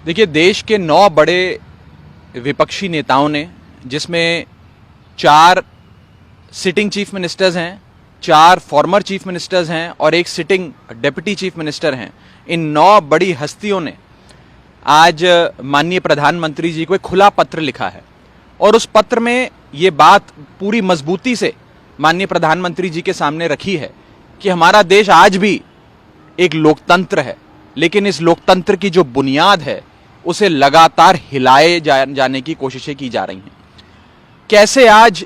देखिए, देश के 9 बड़े विपक्षी नेताओं ने, जिसमें 4 सिटिंग चीफ मिनिस्टर्स हैं, 4 फॉर्मर चीफ मिनिस्टर्स हैं और एक सिटिंग डिप्टी चीफ मिनिस्टर हैं, इन 9 बड़ी हस्तियों ने आज माननीय प्रधानमंत्री जी को एक खुला पत्र लिखा है और उस पत्र में ये बात पूरी मजबूती से माननीय प्रधानमंत्री जी के सामने रखी है कि हमारा देश आज भी एक लोकतंत्र है, लेकिन इस लोकतंत्र की जो बुनियाद है उसे लगातार हिलाए जाने की कोशिशें की जा रही हैं। कैसे आज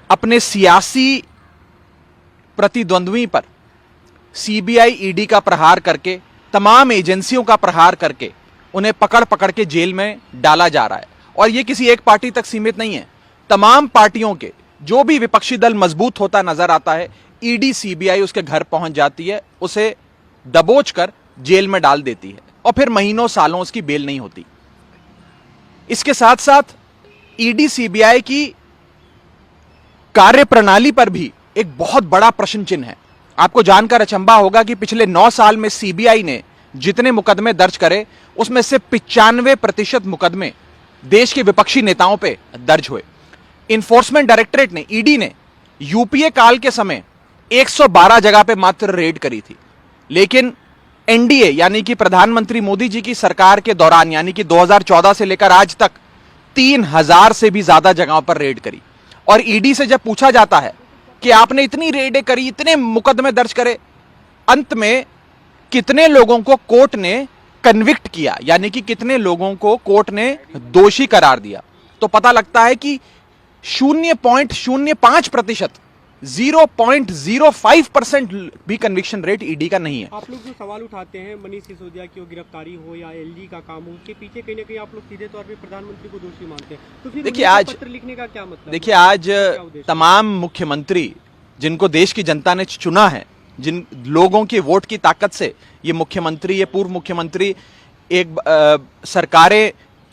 अपने सियासी प्रतिद्वंद्वी पर सीबीआई, ईडी का प्रहार करके, तमाम एजेंसियों का प्रहार करके उन्हें पकड़ पकड़ के जेल में डाला जा रहा है। और यह किसी एक पार्टी तक सीमित नहीं है, तमाम पार्टियों के जो भी विपक्षी दल मजबूत होता नजर आता है, ईडी, सीबीआई उसके घर पहुंच जाती है, उसे दबोच कर जेल में डाल देती है और फिर महीनों सालों उसकी बेल नहीं होती। इसके साथ साथ ईडी, सीबीआई की कार्यप्रणाली पर भी एक बहुत बड़ा प्रश्न चिन्ह है। आपको जानकर अचंभा होगा कि पिछले 9 साल में सीबीआई ने जितने मुकदमे दर्ज करे उसमें से 95% मुकदमे देश के विपक्षी नेताओं पे दर्ज हुए। इन्फोर्समेंट डायरेक्टरेट ने, ईडी ने यूपीए काल के समय 112 जगह पे मात्र रेड करी थी, लेकिन एनडीए यानी कि प्रधानमंत्री मोदी जी की सरकार के दौरान, यानी कि 2014 से लेकर आज तक 3000 से भी ज्यादा जगहों पर रेड करी। और ईडी से जब पूछा जाता है कि आपने इतनी रेडें करी, इतने मुकदमे दर्ज करे, अंत में कितने लोगों को कोर्ट ने कन्विक्ट किया, यानी कि कितने लोगों को कोर्ट ने दोषी करार दिया, तो पता लगता है कि 0.05%, 0.05% भी कन्विक्शन रेट ईडी का नहीं है। आप लोग जो सवाल उठाते हैं मनीष सिसोदिया की गिरफ्तारी हो या एलजी का काम हो, उसके पीछे कहीं ना कहीं आप लोग सीधे तौर पे प्रधानमंत्री को दोषी मानते हैं, तो फिर देखिए आज पत्र लिखने का क्या मतलब? देखिए आज तमाम मुख्यमंत्री जिनको देश की जनता ने चुना है, जिन लोगों के वोट की ताकत से ये मुख्यमंत्री, ये पूर्व मुख्यमंत्री एक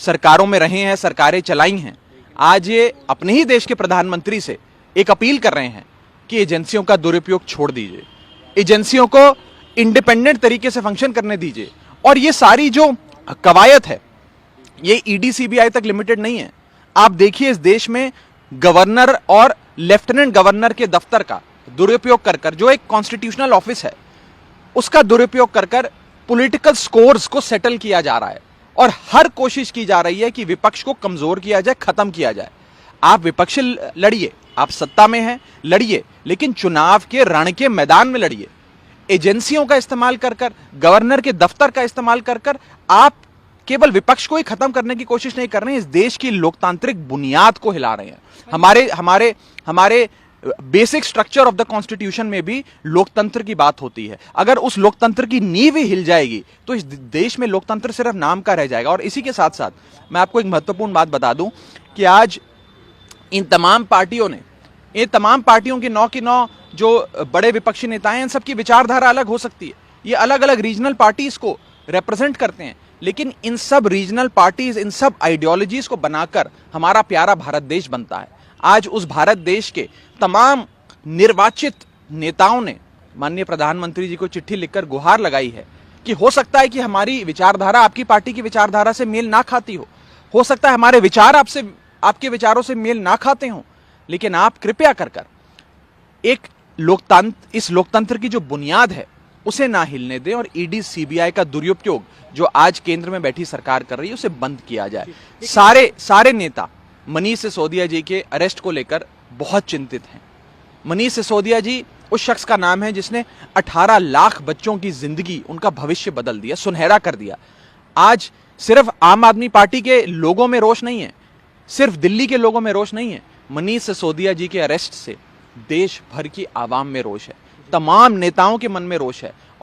सरकारों में रहे हैं, सरकारें चलाई हैं, आज ये अपने ही देश के प्रधानमंत्री से एक अपील कर रहे हैं कि एजेंसियों का दुरुपयोग छोड़ दीजिए, एजेंसियों को इंडिपेंडेंट तरीके से फंक्शन करने दीजिए। और ये सारी जो कवायद है ये ईडी, सीबीआई तक लिमिटेड नहीं है। आप देखिए, इस देश में गवर्नर और लेफ्टिनेंट गवर्नर के दफ्तर का दुरुपयोग कर जो एक कॉन्स्टिट्यूशनल ऑफिस है उसका दुरुपयोग कर पॉलिटिकल स्कोर्स को सेटल किया जा रहा है और हर कोशिश की जा रही है कि विपक्ष को कमजोर किया जाए, खत्म किया जाए। आप विपक्ष लड़िए, आप सत्ता में हैं, लड़िए, लेकिन चुनाव के रण के मैदान में लड़िए। एजेंसियों का इस्तेमाल कर गवर्नर के दफ्तर का इस्तेमाल कर आप केवल विपक्ष को ही खत्म करने की कोशिश नहीं कर रहे हैं, इस देश की लोकतांत्रिक बुनियाद को हिला रहे हैं। हमारे basic structure of the constitution में भी लोकतंत्र की बात होती है। अगर उस लोकतंत्र की नींव ही हिल जाएगी तो इस देश में लोकतंत्र सिर्फ नाम का रह जाएगा। और इसी के साथ साथ मैं आपको एक महत्वपूर्ण बात बता दूं कि आज इन तमाम पार्टियों के 9 की 9 जो बड़े विपक्षी नेता हैं, इन सबकी विचारधारा अलग हो सकती है, ये अलग अलग रीजनल पार्टीज को रिप्रेजेंट करते हैं, लेकिन इन सब रीजनल पार्टीज, इन सब आइडियोलॉजीज को बनाकर हमारा प्यारा भारत देश बनता है। आज उस भारत देश के तमाम निर्वाचित नेताओं ने माननीय प्रधानमंत्री जी को चिट्ठी लिखकर गुहार लगाई है कि हो सकता है कि हमारी विचारधारा आपकी पार्टी की विचारधारा से मेल ना खाती हो सकता है हमारे विचार आपके विचारों से मेल ना खाते हों, लेकिन आप कृपया कर इस लोकतंत्र की जो बुनियाद है उसे ना हिलने दें और ईडी, सीबीआई का दुरुपयोग जो आज केंद्र में बैठी सरकार कर रही है उसे बंद किया जाए। सारे नेता मनीष सिसोदिया जी के अरेस्ट को लेकर बहुत चिंतित हैं। मनीष सिसोदिया जी उस शख्स का नाम है जिसने 18 लाख बच्चों की जिंदगी, उनका भविष्य बदल दिया, सुनहरा कर दिया। आज सिर्फ आम आदमी पार्टी के लोगों में रोष नहीं है, सिर्फ दिल्ली के लोगों में रोष नहीं है, मनीष सिसोदिया जी के अरेस्ट से देश भर की आवाम में रोष है, तमाम नेताओं के मन में रोष है।